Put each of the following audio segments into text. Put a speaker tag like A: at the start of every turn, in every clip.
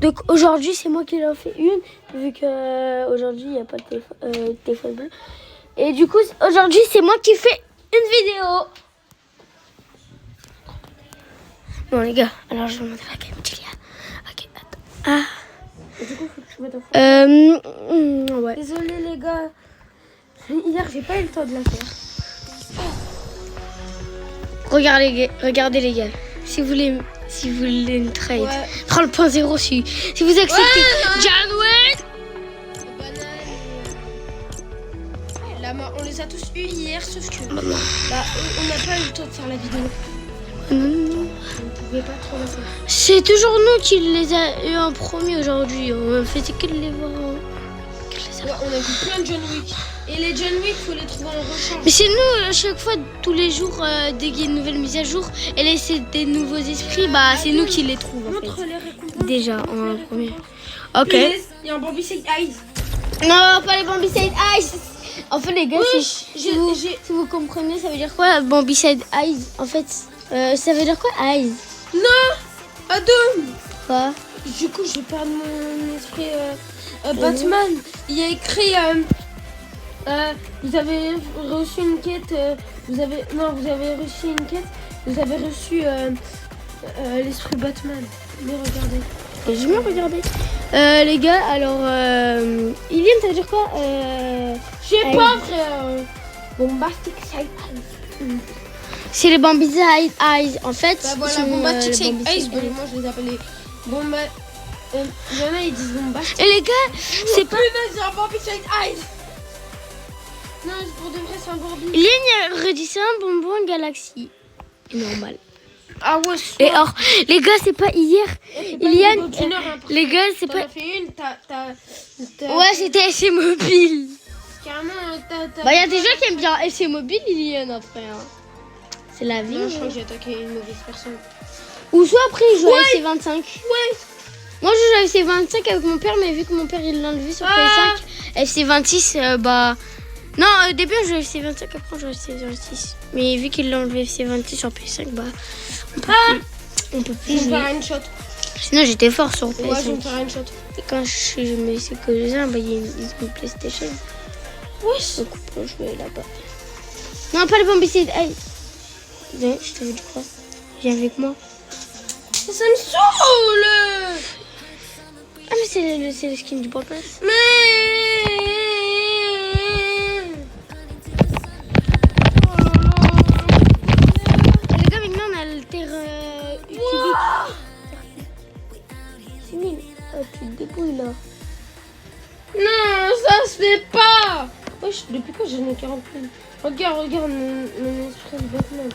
A: Donc aujourd'hui, c'est moi qui l'ai fait une, vu que aujourd'hui il n'y a pas de téléphone bleu. Et du coup, aujourd'hui, c'est moi qui fais une vidéo. Bon les gars, alors je vais vous montrer la game Julia. Ok, attends. Ah.
B: Et du coup, faut que je mette en
A: Ouais.
B: Désolé les gars. Hier, j'ai pas eu le temps de la faire.
A: Regardez les gars. Si vous voulez une trade, 30.0 si vous acceptez John Wayne.
B: On les a tous eus hier, sauf que on n'a pas eu le temps de faire la vidéo. On ne pouvait pas trop la faire.
A: C'est toujours nous qui les a eu en premier aujourd'hui. On faisait que de les voir.
B: On a vu plein de John Wick. Et les John Wick, faut les trouver en rechange.
A: Mais c'est nous, à chaque fois, tous les jours, dès qu'il y a une nouvelle mise à jour, et c'est des nouveaux esprits, bah c'est nous qui les trouvons en
B: Montre
A: fait.
B: les récompenses.
A: Déjà, en premier. Ok.
B: Il y a un Bambi Side Eyes.
A: Non, pas les Bambi Side Eyes. En fait, les gars, si vous comprenez, ça veut dire quoi, Bambi Side Eyes? En fait, ça veut dire quoi, Eyes?
B: Non, Adam.
A: Quoi?
B: Du coup, j'ai perdu mon esprit. Batman, il y a écrit vous avez reçu une quête, vous avez reçu une quête, vous avez reçu l'esprit Batman. Mais regardez.
A: J'ai jamais regardé. Les gars, alors Ilian, ça veut dire quoi?
B: Je sais pas, frère. Bombastic Side Eyes.
A: C'est les Bambi Side Eyes. En fait,
B: Bah voilà,
A: sont,
B: Bombastic
A: les
B: Side
A: Bambi
B: Eyes.
A: Side
B: Bon, moi je les appelle les il y en a, ils disent Bombastic.
A: Et les gars, c'est pas.
B: C'est un Bambi Side Eyes. Non, pour de vrai, c'est un Bambi.
A: Ilian a redit ça, un bonbon Galaxy. Normal.
B: Ah ouais,
A: Et or, les gars, c'est pas hier. Ilian, les gars, c'est
B: t'en
A: pas.
B: as fait une, t'as
A: Ouais, c'était FC Mobile.
B: carrément,
A: Bah, il y a des gens qui aiment bien FC Mobile, Ilian, après. Hein. C'est la vie.
B: Non, je crois que j'ai attaqué une mauvaise personne.
A: Ou soit après, il joue à FC25.
B: Ouais.
A: Moi, je joue à FC25 avec mon père, mais vu que mon père il l'a enlevé sur PS5, FC26, bah. Non, au début, je jouais à FC25, après, je jouais à FC26. Mais vu qu'il l'a enlevé FC26 sur PS5, bah. On peut plus
B: Je vais
A: jouer.
B: faire une shot.
A: Sinon, j'étais fort sur PS5.
B: Ouais, je vais faire une shot.
A: Et quand je mets ces cousins, bah, il y a une PlayStation.
B: Oui.
A: Donc, on peut jouer là-bas. Non, pas le Bambi Side Eyes. Viens, je t'avais dit quoi? Viens avec moi.
B: Ça me saoule.
A: Ah, mais c'est le skin du Borderlands.
B: Mais...
A: Les gars, maintenant on a le terre cubique. C'est nul. Oh, tu te débrouilles là.
B: Non, ça se fait pas. Wesh, depuis quand j'en ai 40 000. Regarde mon esprit de Batman.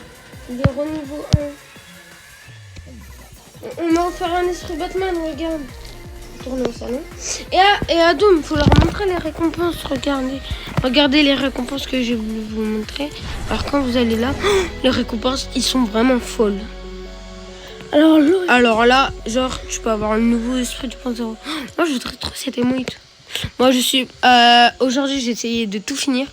B: Il est au niveau 1. On m'a offert un esprit Batman, regarde. Tourner au salon. Et à Doom, il faut leur montrer les récompenses. Regardez les récompenses que j'ai voulu vous montrer. Alors quand vous allez là, les récompenses, ils sont vraiment folles. Alors là, genre, tu peux avoir un nouveau esprit du 2.0. Moi, je voudrais trop cette émoite. Moi, je suis... aujourd'hui, j'ai essayé de tout finir.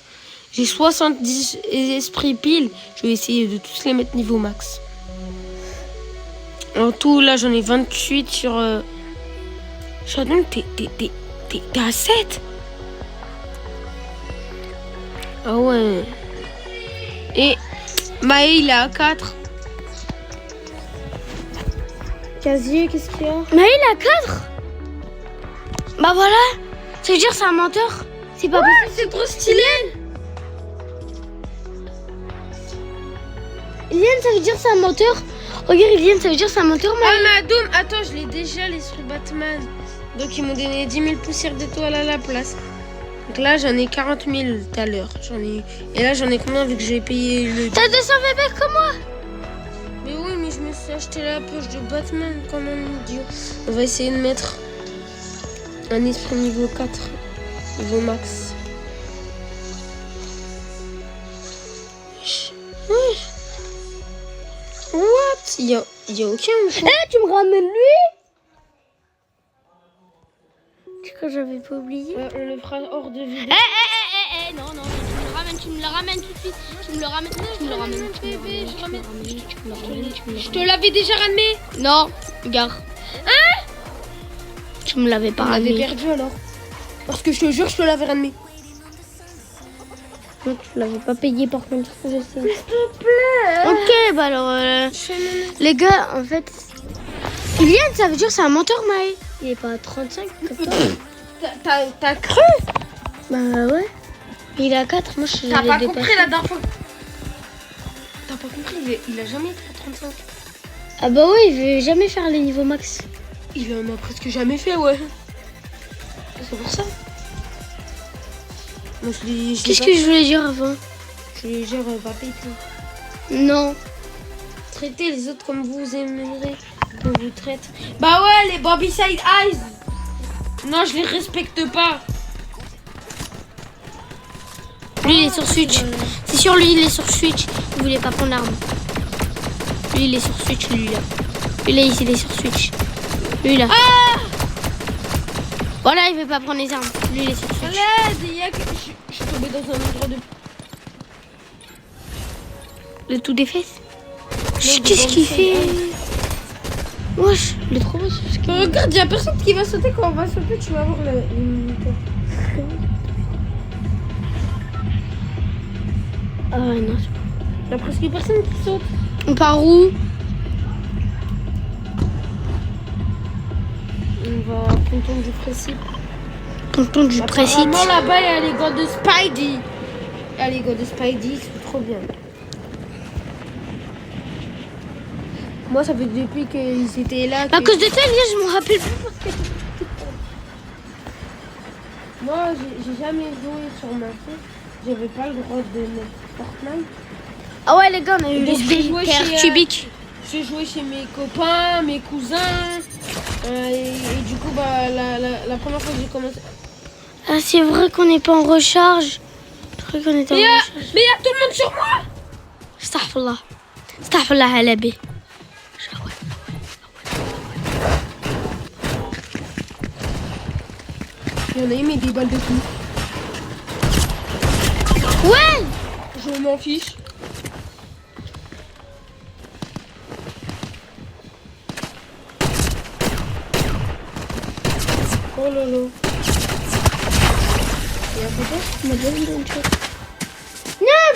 B: J'ai 70 esprits pile. Je vais essayer de tous les mettre niveau max. En tout, là, j'en ai 28 sur... Shadow, t'es à 7. Ah ouais. Et Maë, il est à 4.
A: Casier, qu'est-ce qu'il y a? Mais il a 4. Bah voilà. Ça veut dire c'est un menteur. C'est pas possible.
B: C'est trop stylé.
A: Ilian, ça veut dire c'est un menteur. Regarde, Ilian, ça veut dire c'est un menteur.
B: Ah, mais Adoum, attends, je l'ai déjà, l'esprit Batman. Donc, ils m'ont donné 10 000 poussières d'étoiles à la place. Donc là, j'en ai 40 000 tout à l'heure. Et là, j'en ai combien vu que j'ai payé le...
A: T'as 200 bébés comme moi.
B: Mais oui, mais je me suis acheté la poche de Batman comme un idiot. On va essayer de mettre un esprit niveau 4. Niveau max. Oui. What? Il y a aucun...
A: Tu me ramènes lui? Tu crois que j'avais pas oublié?
B: Ouais, on le fera hors de vidéo.
A: Non, tu me le ramènes tout de suite. Tu me le ramènes.
B: Je te l'avais déjà ramené.
A: Non, regarde. Tu me l'avais pas
B: On l'avait
A: ramené.
B: perdu alors. Parce que je te jure, je te l'avais ramené.
A: Non, tu l'avais pas payé par contre. Je sais.
B: S'il te plaît.
A: Ok, bah alors, les gars, en fait, Ilian, ça veut dire c'est un menteur, Maë. Il est pas à 35 comme toi.
B: T'as cru?
A: Bah ouais. Il est à 4, moi je suis
B: T'as pas compris la dernière fois. T'as pas compris, il a jamais été à 35.
A: Ah bah ouais, il veut jamais faire les niveaux max.
B: Il en a presque jamais fait, ouais. C'est pour ça. Moi,
A: Qu'est-ce que je voulais dire avant?
B: Je voulais dire pas péter.
A: Non.
B: Traitez les autres comme vous aimerez qu'on vous traite. Bah ouais, les Bobby Side Eyes. Non, je les respecte pas.
A: Lui il est sur Switch. C'est sûr, lui il est sur Switch. Il voulait pas prendre l'arme. Lui il est sur Switch, lui là. Lui là, il est sur Switch. Lui là.
B: Ah!
A: Voilà, il veut pas prendre les armes. Lui il est sur Switch.
B: L'aide, je suis tombée dans un endroit de...
A: Le tout des fesses.
B: Non,
A: Qu'est-ce qu'il fait? Wesh, il est trop beau.
B: Regarde, y'a personne qui va sauter. Quand on va sauter, tu vas voir les militaires.
A: Ah ouais, non.
B: Y'a presque personne qui saute.
A: On part où?
B: On va Ponton du Précipe.
A: Tonton du précipes.
B: Apparemment, là-bas, il y a les gars de Spidey. Il y a les gars de Spidey, ils sont trop bien. Moi, ça fait depuis qu'ils étaient là.
A: À cause de toi, Elias, je me rappelle plus.
B: Moi, j'ai jamais joué sur ma fille. J'avais pas le droit de mettre Fortnite.
A: Ah ouais, les gars, on a eu
B: Donc, j'ai
A: l'esprit
B: joué
A: Terre
B: chez,
A: Cubique.
B: J'ai joué chez mes copains, mes cousins. Et du coup, bah, la première fois que j'ai commencé.
A: Ah, c'est vrai qu'on n'est pas en recharge. C'est vrai qu'on était en recharge.
B: Mais il y a tout le monde sur moi!
A: Astaghfirullah. Astaghfirullah, Halabi.
B: Il y en a eu, mais des balles de tout.
A: Ouais!
B: Je m'en fiche. Oh là là. Il y a un photo?
A: Non,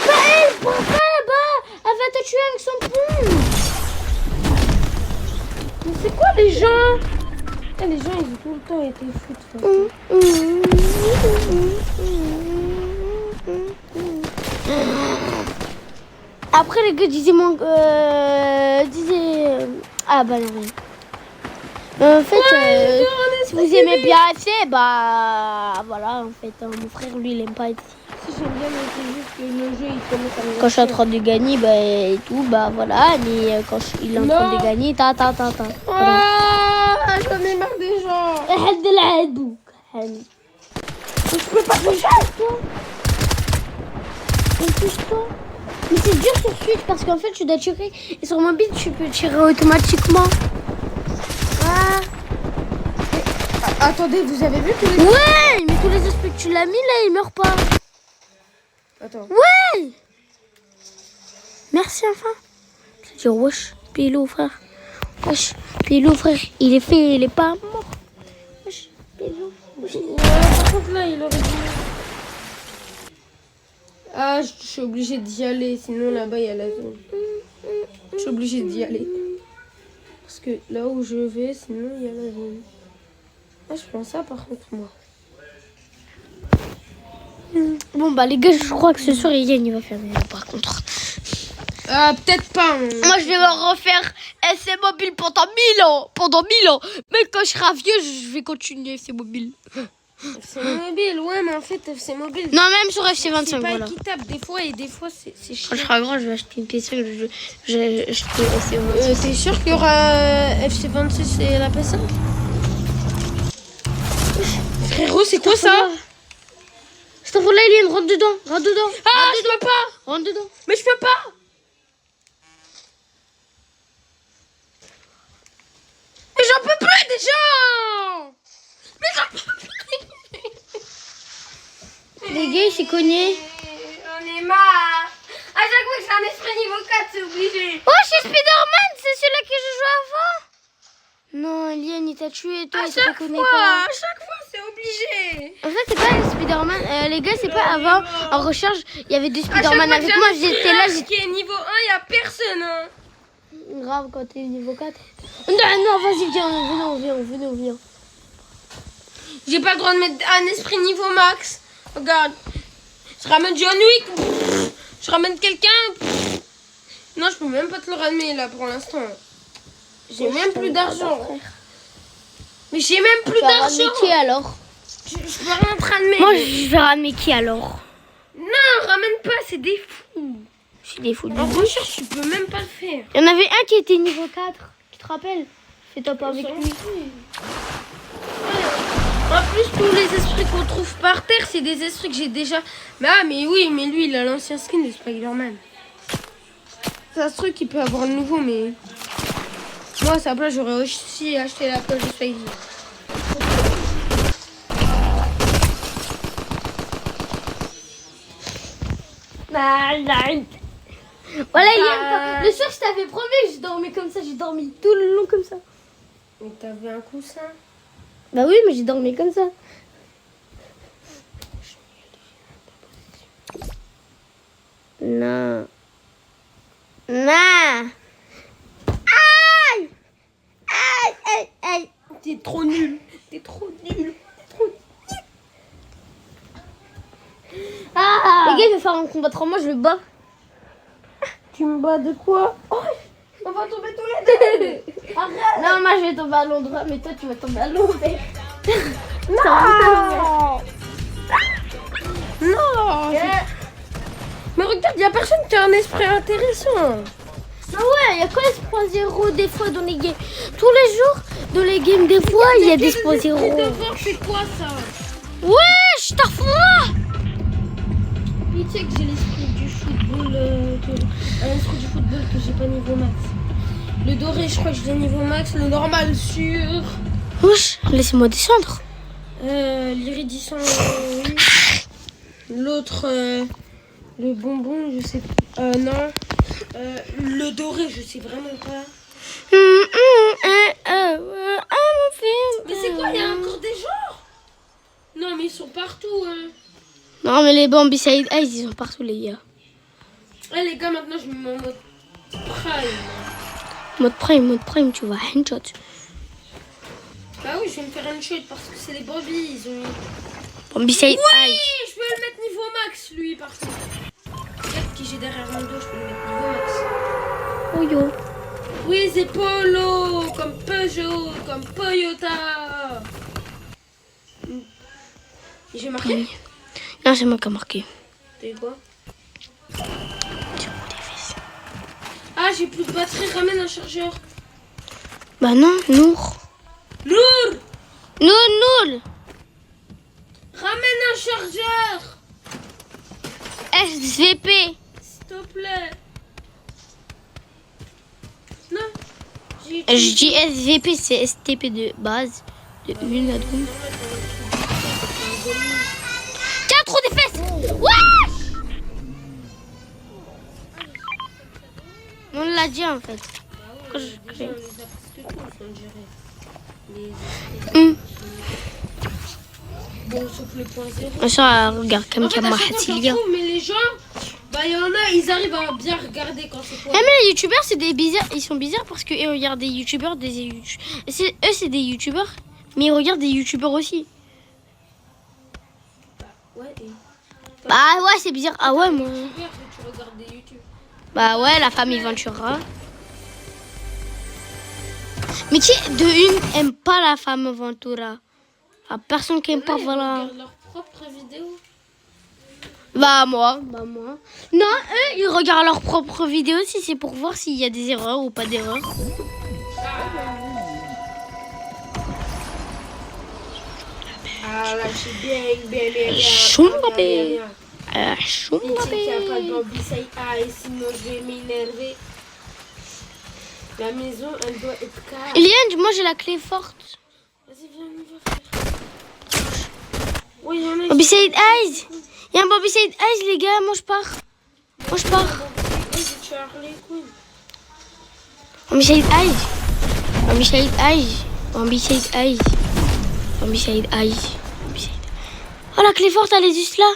A: pas elle, pas là-bas. Elle va te tuer avec son pont.
B: Mais c'est quoi les gens? Les gens, ils ont tout le temps été fous.
A: Après, les gars disaient ah bah non, rien. En fait, si vous aimez bien FC, bah voilà, en fait, mon frère, lui, il aime pas FC.
B: Si j'aime bien, mais c'est juste que le jeu, il commence à me
A: Quand je suis en train de gagner, bah, et tout, bah voilà, mais quand il est en train
B: Non.
A: de gagner, ta. Voilà.
B: Ah, j'en ai marre des gens. Je peux pas toucher, toi.
A: Touche-toi. Mais c'est dur sur Switch parce qu'en fait tu dois tirer et sur mobile tu peux tirer automatiquement. Ah.
B: Attendez, vous avez vu tous les...
A: Ouais, mais tous les aspects que tu l'as mis là, il meurt pas.
B: Attends.
A: Ouais. Merci enfin. C'est dire wesh, Pilou frère. Wesh, Pilou frère, il est fait, il est pas mort. Wesh, Pilou.
B: Par contre là, il aurait dû... Ah, je suis obligée d'y aller, sinon là-bas il y a la zone. Je suis obligée d'y aller. Parce que là où je vais, sinon il y a la zone. Ah, je prends ça par contre, moi.
A: Bon bah les gars, je crois que ce soir il va faire mieux par contre.
B: Ah, peut-être pas.
A: Moi je vais me refaire FC Mobile pendant 1000 ans. Pendant 1000 ans. Mais quand je serai vieux, je vais continuer FC Mobile.
B: FC Mobile, ouais, mais en fait, FC Mobile.
A: Non, même sur FC 25,
B: c'est pas
A: voilà.
B: équitable des fois, et des fois c'est chiant.
A: Quand je serai grand, je vais acheter une PS5. J'ai acheté FC 25.
B: T'es sûr qu'il y aura FC 26 et la PS5? Frérot, c'est quoi ça?
A: Cet enfant-là, il rentre dedans. Rentre dedans.
B: Ah, je peux pas.
A: Rentre dedans.
B: Mais je peux pas. Mais j'en peux plus des gens. Mais j'en peux plus.
A: Les gars, il s'est cogné.
B: On est marre. À chaque fois que j'ai un esprit niveau 4, c'est obligé.
A: Oh, c'est Spider-Man. C'est celui-là que je jouais avant. Non, Lien, il t'a tué, toi,
B: À
A: il te
B: chaque
A: reconnaît
B: fois,
A: pas.
B: à chaque fois, c'est obligé.
A: En fait, c'est pas Spider-Man. Les gars, c'est pas avant, en recharge, il y avait deux
B: À chaque
A: Spider-Man
B: fois
A: avec
B: que
A: moi.
B: j'ai un
A: J'étais là,
B: frère qui est niveau 1, il y a personne. Hein.
A: grave quand t'es niveau 4. Non, non, vas-y, viens.
B: J'ai pas le droit de mettre un esprit niveau max. Regarde. Je ramène John Wick. Pff. Je ramène quelqu'un. Pff. Non, je peux même pas te le ramener là pour l'instant. J'ai même plus d'argent. Mais j'ai même plus d'argent.
A: Qui alors?
B: Je peux rien te ramener.
A: Moi, je vais ramener qui alors?
B: Non, ramène pas, c'est des fous.
A: Je suis des fous.
B: En recherche, tu peux même pas le faire.
A: Il y en avait un qui était niveau 4. Tu te rappelles? Fais-toi pas avec lui.
B: En plus, tous les esprits qu'on trouve par terre, c'est des esprits que j'ai déjà. Ah, mais oui, mais lui, il a l'ancien skin de Spider-Man. Ça se trouve qu'il peut avoir le nouveau, mais. Moi, à sa place, j'aurais aussi acheté la poche de Spidey.
A: Voilà, le soir, je t'avais promis, je dormais comme ça, j'ai dormi tout le long comme ça.
B: Mais t'avais un coussin.
A: Bah oui, mais j'ai dormi comme ça. Non. Non. Aïe. Aïe.
B: T'es trop nul. T'es trop nul.
A: Ah. Les gars, il va faire un combat 3 mois, je le bats.
B: Tu me bats de quoi? Oh, on va tomber tous les deux. Arrête.
A: Non, moi je vais tomber à l'endroit, mais toi tu vas tomber à l'envers.
B: Non. Non. Mais regarde, y a personne qui a un esprit intéressant.
A: Ah ouais, il y a quoi les 0 des fois dans les games? Tous les jours, dans les games, des fois, il y a des 0.
B: C'est quoi ça?
A: Wesh, t'as refait.
B: Tu sais que j'ai l'esprit du football, l'esprit du football que j'ai pas niveau max. Le doré, je crois que je l'ai niveau max. Le normal, sûr.
A: Wesh, laissez-moi descendre.
B: L'iridescent, oui. L'autre, le bonbon, je sais pas. Non. Le doré, je sais vraiment pas. Mais c'est quoi? Il y a encore des genres? Non, mais ils sont partout.
A: Non, mais les Bambi Side Eyes, ils sont partout, les gars.
B: Eh les gars, maintenant je me mets en mode prime.
A: Mode prime, tu vois, headshot.
B: Bah oui, je vais me faire une chute parce que c'est les Bambi. Ils ont.
A: Bambi Side Eyes.
B: Oui, je peux le mettre niveau max, lui, par contre. Regarde qui j'ai derrière mon dos, je peux le mettre niveau max.
A: Oh yo.
B: Oui, c'est Polo, comme Peugeot, comme Toyota. Et j'ai marqué?
A: Non, c'est moi qui ai marqué.
B: T'as eu quoi? Ah, j'ai plus de batterie, ramène un chargeur.
A: Bah non, Nour.
B: Nour,
A: Nour.
B: ramène un chargeur.
A: SVP.
B: S'il te plaît. Non.
A: Je dis SVP, c'est STP de base. De une à deux. Tiens, trop des fesses. Wesh. On l'a dit en fait. Quand je...
B: Bon, sauf le point zéro.
A: Ça, regarde, comme
B: En fait, à
A: Kama
B: chaque fois, j'en
A: Hatilia.
B: trouve, mais les gens, bah, il y en a, ils arrivent à bien regarder quand c'est quoi.
A: Eh mais les youtubeurs c'est des bizarres, ils sont bizarres parce qu'ils regardent des youtubeurs, eux c'est des youtubeurs, mais ils regardent des youtubeurs aussi.
B: Ouais, et...
A: Bah ouais c'est bizarre, ah ouais moi.
B: Youtubeur, tu regardes des YouTube.
A: Bah ouais la famille Ventura. Mais qui de une aime pas la femme Ventura? Ah, personne qui aime pas,
B: Ils
A: voilà.
B: regardent leurs propres vidéos.
A: Bah moi. Non, eux ils regardent leurs propres vidéos si c'est pour voir s'il y a des erreurs ou pas d'erreurs.
B: Ah là, je suis bien.
A: Choumbabé.
B: Il dit qu'il n'y a pas de Bambi Side Eyes, sinon je vais m'énerver. La maison, elle doit être calme.
A: Eliane, moi j'ai la clé forte.
B: Vas-y, viens, on va faire. Oui, il y en a.
A: Bambi Side Eyes. Il y a un Bambi Side Eyes les gars, moi je pars. Moi je pars.
B: Tu as Harley Quinn.
A: Bambi Side Eyes. Bambi Side Eyes. Ambicide Eyes. Ambicide Eyes. Oh, la clé forte, elle est juste là.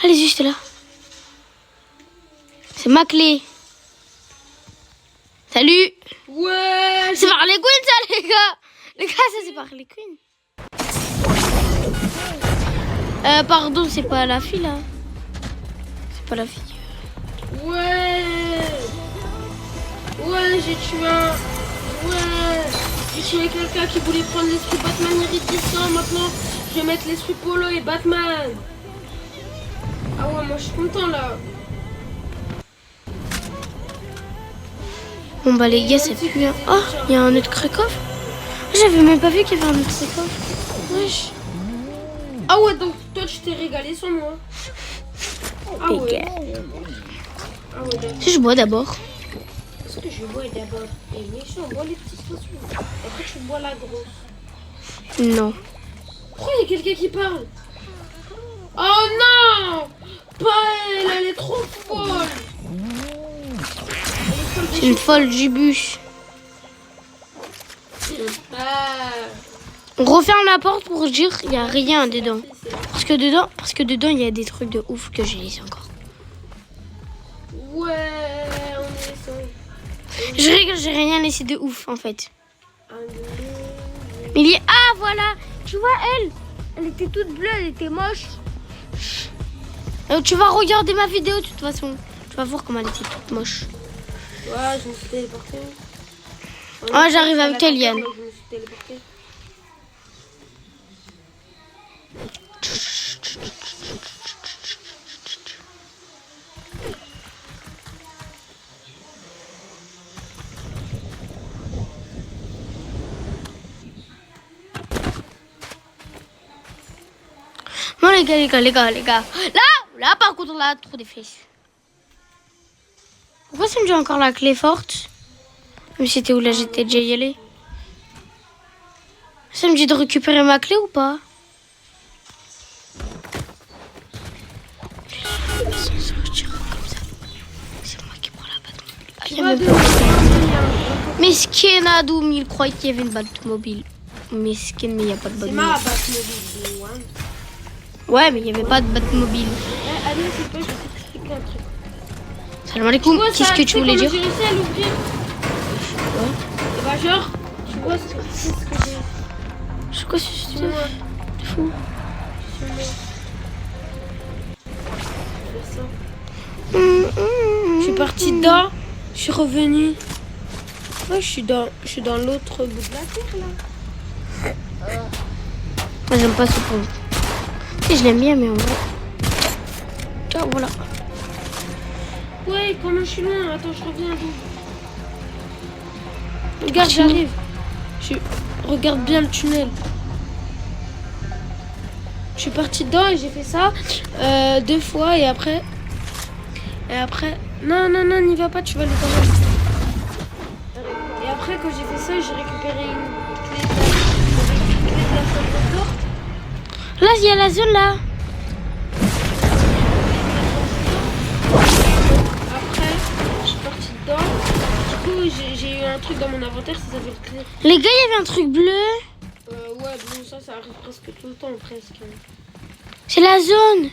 A: Elle est juste là. C'est ma clé. Salut.
B: Ouais.
A: C'est par Harley Quinn, ça, les gars. Les gars, ça, c'est par Harley Quinn. Pardon, c'est pas la fille, là. C'est pas la fille.
B: Ouais. Ouais, j'ai tué un... Ouais. J'ai tué quelqu'un qui voulait prendre l'esprit Batman iridescent. Maintenant, je vais mettre l'esprit Polo et Batman. Ah ouais, moi, je suis content, là.
A: Bon, bah, les gars, ça pue. Hein. Oh, il y a un autre Krakow. J'avais même pas vu qu'il y avait un autre Krakow. Wesh.
B: Ah ouais, donc toi, tu t'es régalé sans moi. Ah
A: Les
B: ouais.
A: gars.
B: Ah ouais, d'accord.
A: Si je bois d'abord.
B: Est-ce que je bois d'abord les méchants, bois les petites potions. Après, tu bois la grosse.
A: Non.
B: Pourquoi il y a quelqu'un qui parle? Oh non! Pas elle, elle est trop folle.
A: C'est une folle du bus.
B: Ah.
A: On referme la porte pour dire qu'il n'y a rien dedans. Parce que dedans, il y a des trucs de ouf que j'ai laissé encore.
B: Ouais, on est sans.
A: Je rigole, j'ai rien laissé de ouf en fait. Mais il y a... Ah voilà, tu vois elle était toute bleue, elle était moche. Tu vas regarder ma vidéo de toute façon. Tu vas voir comment elle était toute moche.
B: Ouais, je me suis téléportée.
A: Ah, j'arrive avec toi, Liane.
B: Je me suis téléportée.
A: Bon les gars. Là par contre là, trop des fesses. Pourquoi ça me dit encore la clé forte? Même si c'était où là, j'étais déjà y allé. Ça me dit de récupérer ma clé ou pas? Sans sortir comme ça. C'est moi qui prends la Batmobile. Ah, il y a même pas. Mesquine Adoum, il croyait qu'il y avait une Batmobile. Mesquine, mais il n'y a pas de
B: C'est
A: Batmobile.
B: ma Batmobile.
A: Ouais, mais il n'y avait pas de Batmobile.
B: Allez, c'est pas, je vais t'expliquer un truc.
A: Salam alaikum, qu'est-ce que tu voulais dire?
B: J'ai réussi à l'ouvrir.
A: Ouais.
B: Et bah genre, tu vois ce que j'ai...
A: C'est quoi ce stuff?
B: Suis-moi.
A: C'est fou.
B: Suis-moi. Je fais ça.
A: Je
B: Je suis partie dedans, je suis revenue. Ouais, je suis dans l'autre bout de la terre là.
A: Moi j'aime pas ce pont. Si je l'aime bien mais en vrai. Tiens voilà.
B: Ouais, comment je suis loin? Attends, je reviens d'où? Regarde, j'arrive. Regarde bien le tunnel. Je suis partie dedans et j'ai fait ça 2 fois et après... Non, n'y va pas, tu vas aller quand même. Et après, quand j'ai fait ça, j'ai récupéré une clé de la salle de porte.
A: Là il y a la zone là.
B: Après, je suis partie dedans. Du coup, j'ai eu un truc dans mon inventaire, ça s'appelle clé.
A: Les gars, il y avait un truc bleu.
B: Ouais, bon, ça arrive presque tout le temps, presque.
A: C'est la zone.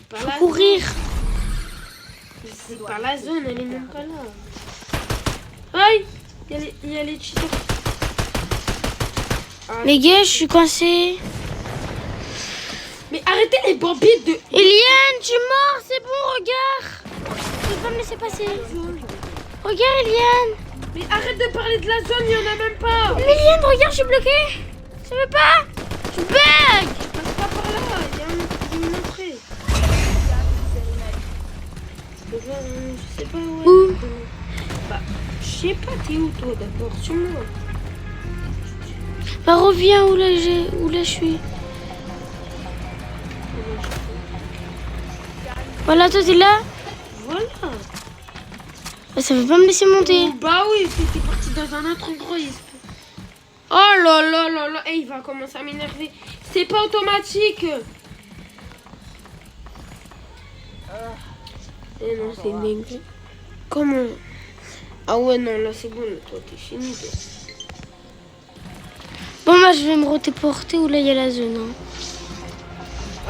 B: Pas
A: Faut
B: la
A: courir.
B: zone. C'est pas la zone, elle est même pas là. Aïe, il y a les cheaters. Ah,
A: Les gars, je suis coincée.
B: mais arrêtez les bambites de...
A: Eliane, tu es mort, c'est bon, regarde. Tu peux pas me laisser passer. Regarde, Eliane.
B: Mais arrête de parler de la zone, il y en a même pas.
A: Mais Eliane, regarde, je suis bloquée. Ça veut pas. Je bug.
B: Passe pas par là, il y a une entrée. Je sais pas où.
A: Où?
B: Bah, je sais pas, t'es où toi d'abord? Suis-moi.
A: Bah reviens où là je suis. Voilà, toi t'es là.
B: Voilà.
A: Bah, ça veut pas me laisser monter.
B: Bah oui, t'es parti dans un autre endroit. Oh là là là là. Eh, il va commencer à m'énerver. C'est pas automatique. Eh non, c'est dingue. Comment? Ah ouais, non, là c'est bon, là, toi t'es fini. Toi.
A: Bon, moi, je vais me retéporter où là, il y a la zone. Hein.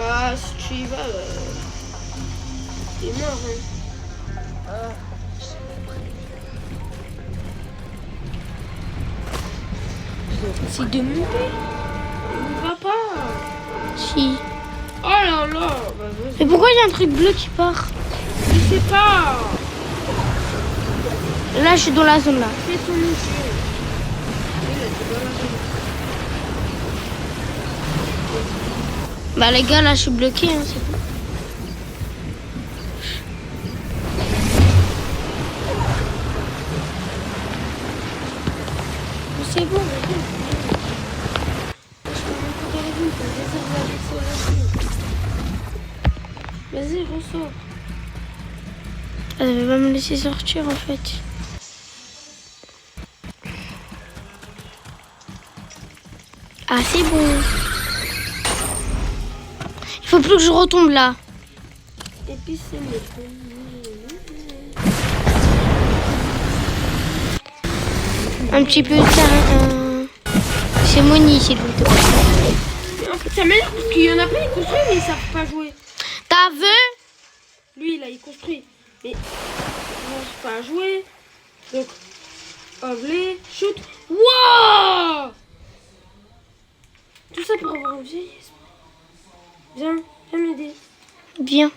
B: Ah, si tu y vas, t'es mort. Hein. C'est de monter. On ne va pas.
A: Si.
B: Oh là là.
A: Mais pourquoi il y a un truc bleu qui part?
B: Je sais pas.
A: Là, je suis dans la zone, là.
B: Fais ton mission. Oui, là, t'es dans la zone.
A: Bah, les gars, là, je suis bloqué, hein, c'est tout.
B: C'est bon, vas-y, ressors.
A: Elle va me laisser sortir, en fait. Ah, c'est bon. Il faut plus que je retombe là.
B: Et puis c'est
A: Un petit peu c'est Moni, c'est l'autre.
B: En fait, ça m'énerve parce qu'il y en a plein, ils construisent mais ils savent pas jouer.
A: T'as vu?
B: Lui, là, il construit. Mais ils savent pas jouer. Donc, Ovlé, shoot. Wouah! Tout ça pour avoir un vieil esprit. Viens m'aider.
A: Bien.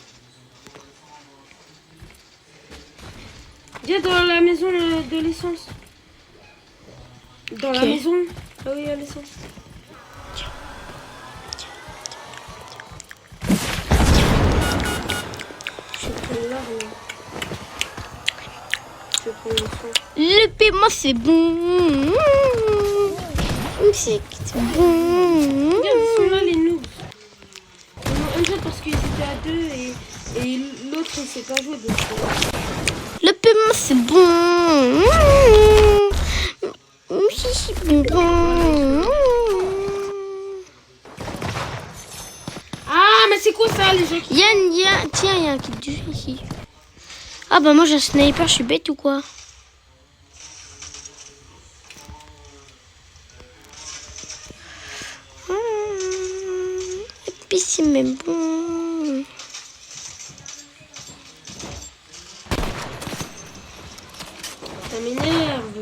B: Viens dans la maison de l'essence. Dans la maison. Ah oui, à l'essence. Je prends l'arme. Je prends le son.
A: Le paiement, c'est bon. C'est bon.
B: Regarde, ils sont là, les noobs. Ils ont un jeu parce qu'ils étaient à deux et l'autre, il sait pas jouer. Donc,
A: le paiement, c'est bon. C'est bon.
B: Ah, mais c'est quoi ça, les gens qui...
A: Tiens, il y a un kit du jeu ici. Ah bah moi j'ai un sniper, je suis bête ou quoi? Et puis c'est même bon.
B: Ça m'énerve.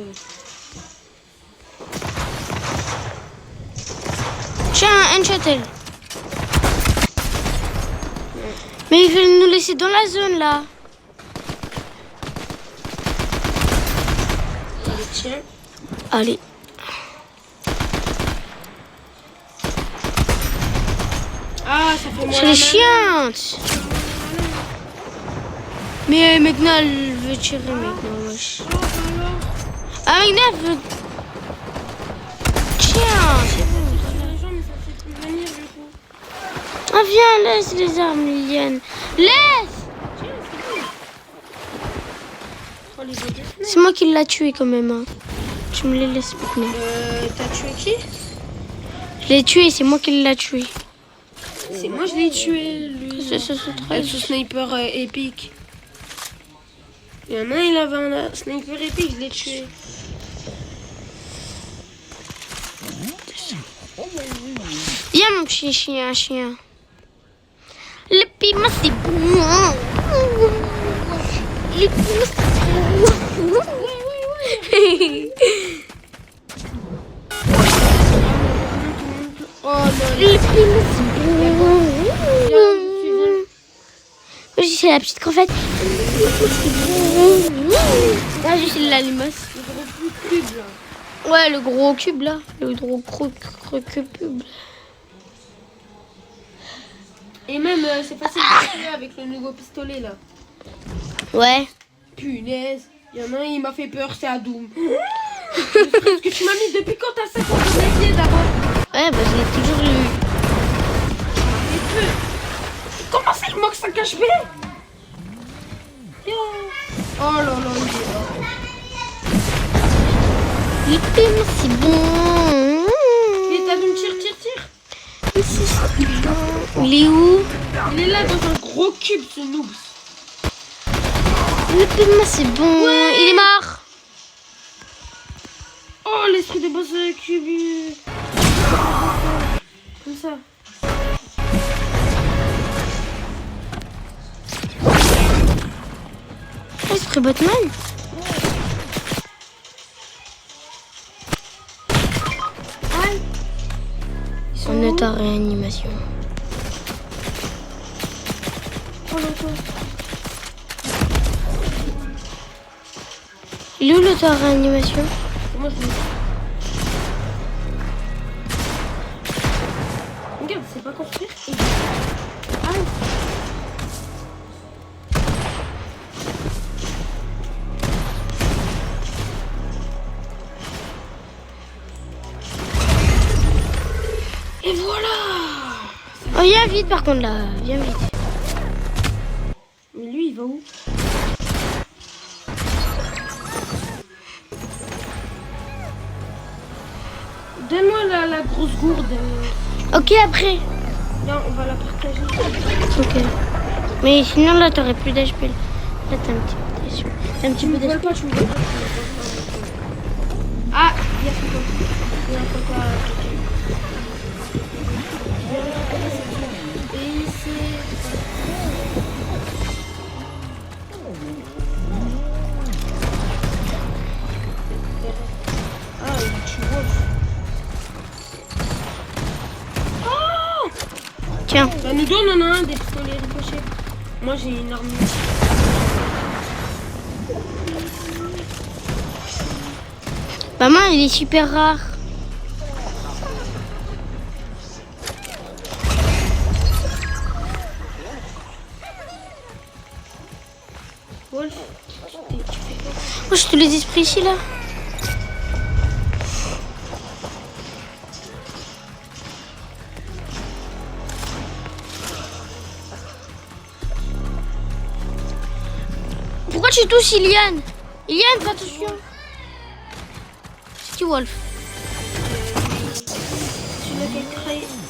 A: Tiens, un shuttle. Mais ils veulent nous laisser dans la zone là.
B: Allez, tiens.
A: Allez.
B: Ah, ça fait moins
A: C'est les chiantes. Mais maintenant elle veut tirer maintenant, wesh. Ah maintenant elle veut... Tiens, c'est bon. Ah viens, laisse les armes, Liliane. Laisse. C'est moi qui l'a tué quand même. Hein. Tu me les laisses maintenant.
B: T'as tué qui?
A: Je l'ai tué, c'est moi qui l'a tué.
B: C'est moi, je l'ai tué, lui.
A: C'est
B: Avec ce sniper épique. Il y en a un, il avait un sniper épique, je l'ai tué.
A: Viens mon petit chien. Le piment c'est bon. Le piment c'est bon.
B: Oh non,
A: Le piment c'est bon. Moi je suis la petite crevette. Là je suis la limace.
B: le gros cube là.
A: Ouais, le gros cube là. Le gros cube.
B: Et même, c'est facile de tuer avec le nouveau pistolet là.
A: Ouais.
B: Punaise, il y en a un, il m'a fait peur, c'est Adoum. Parce que tu m'as mis depuis quand t'as 50 ans de d'abord.
A: Ouais, bah je l'ai toujours eu.
B: Et peu. Comment ça, il manque 5 HP? Yo. Oh là là, il est là.
A: Le piment c'est bon.
B: Et t'as tire.
A: Il est où?
B: Il est là dans un gros cube, ce noob.
A: Le paiement, c'est bon.
B: Ouais.
A: Il est mort.
B: Oh, l'esprit de boss cube. Comme ça.
A: Esprit Batman.
B: Aïe.
A: En état réanimation.
B: Oh, l'auto.
A: Il est où l'état réanimation?
B: Moi, je l'ai. Regarde, c'est pas construire. Aïe. Et voilà.
A: Oh, viens vite par contre là. Viens vite.
B: Mais lui, il va où? Donne-moi la grosse gourde.
A: Ok, après.
B: Non, on va la partager.
A: Ok. Mais sinon là, t'aurais plus d'HP. Là, t'as un petit peu d'HP. T'as un petit
B: Tu me
A: peu
B: voles
A: d'HP.
B: pas, tu me voles pas. Ah, il y a Coco. Il y a un Coco à côté. Je vais récupérer cette gourde. Et c'est... Ah, il tue Wolf. Oh!
A: Tiens.
B: Bah, nous deux, on en a un des pistolets ricochets. Moi, j'ai une arme.
A: Maman, il est super rare.
B: Wolf, tu fais quoi?
A: Oh, je te les esprits ici là. Pourquoi tu touches Iliane? Iliane, fais attention. C'est qui Wolf?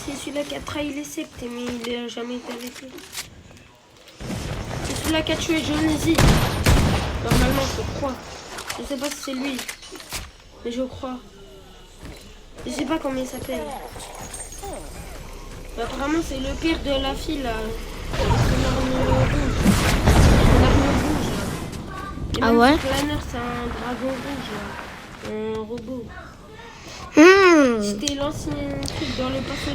B: C'est celui-là qui a trahi les sectes, mais il n'a jamais été avec eux. C'est celui-là qui a tué Jonesy. Normalement, je crois. Je sais pas si c'est lui, mais je crois. Je sais pas comment il s'appelle. Mais apparemment, c'est le pire de la fille là. C'est l'arme rouge. C'est l'arme rouge là. Et
A: Ah
B: même
A: ouais?
B: ce planeur, c'est un dragon rouge là. Un robot. C'était l'ancien truc dans le passé.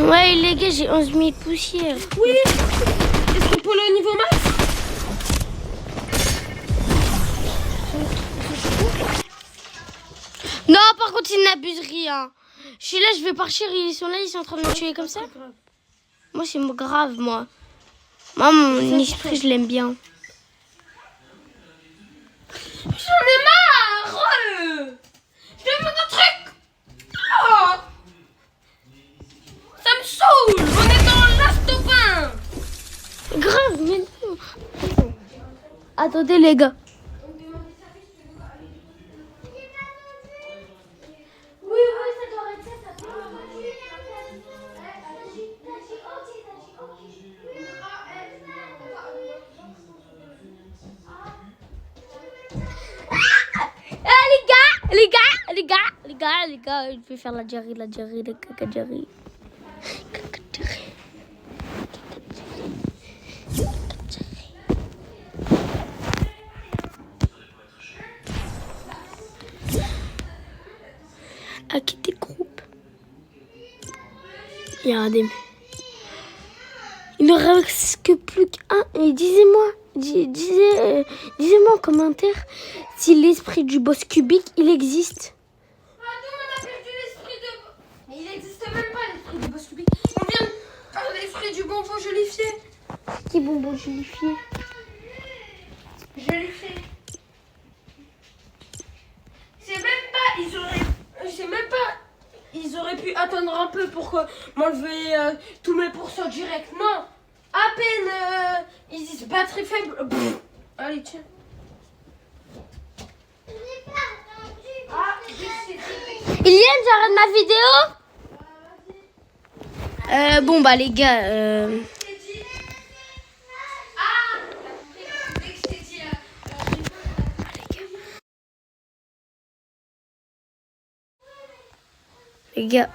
A: Ouais, les gars, j'ai 11 000 poussières.
B: Oui. Est-ce qu'on peut aller au niveau max?
A: Non, par contre, ils n'abusent rien. Je suis là, je vais partir, ils sont là, ils sont en train de me tuer comme ça. Moi, c'est grave, moi. Moi, mon esprit, je l'aime bien.
B: J'en ai marre. Je veux faire un truc. Oh. Ça me saoule. On est dans l'astopin.
A: Grave, mais non. Attendez, les gars. Les gars, je vais faire la Jerry, le caca Jerry. À quitter le groupe. Regardez. Il ne reste que plus qu'un. Et disez-moi en commentaire si l'esprit du boss cubique, il existe.
B: On a perdu l'esprit de... Mais il n'existe même pas l'esprit du boss cubique. On vient de perdre l'esprit du bonbon jolifié.
A: Qui bonbon jolifié?
B: Jolifié. C'est même pas... Ils auraient pu attendre un peu pour m'enlever tous mes pourcents direct. Non. À peine ils disent batterie faible. Pff. Allez, tiens.
A: Iliane, j'arrête ma vidéo. Bon bah les gars, Les gars.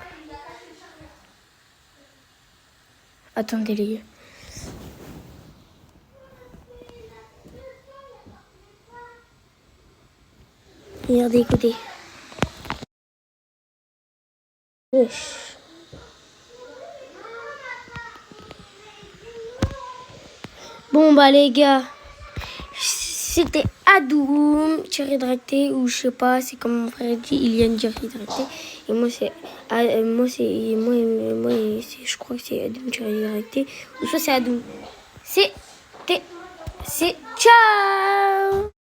A: Attendez les gars. Regardez, écoutez. Wesh. Bon bah les gars, c'était Adoum, tiré directé, ou je sais pas, c'est comme mon frère dit, Iliane tiré directé. Et moi c'est je crois que c'est Adoum tiré directé. Ou soit c'est Adoum. C'est ciao.